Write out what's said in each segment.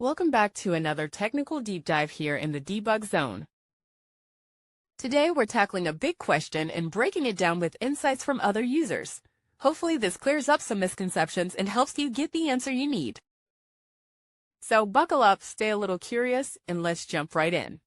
Welcome back to another technical deep dive here in the debug zone. Today we're tackling a big question and breaking it down with insights from other users. Hopefully this clears up some misconceptions and helps you get the answer you need. So buckle up, stay a little curious, and let's jump right in.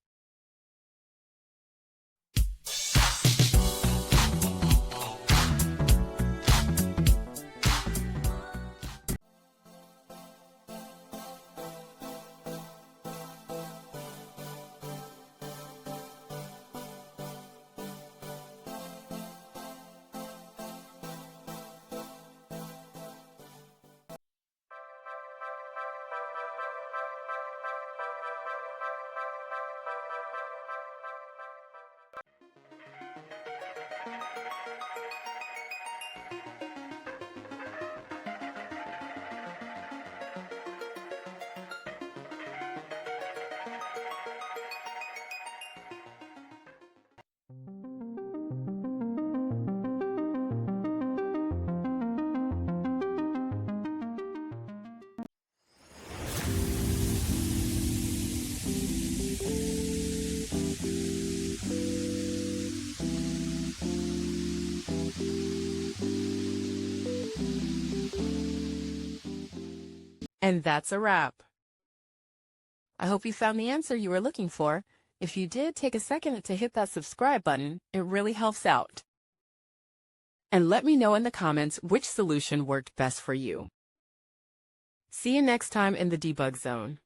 And that's a wrap. I hope you found the answer you were looking for. If you did, take a second to hit that subscribe button. It really helps out. And let me know in the comments which solution worked best for you. See you next time in the debug zone.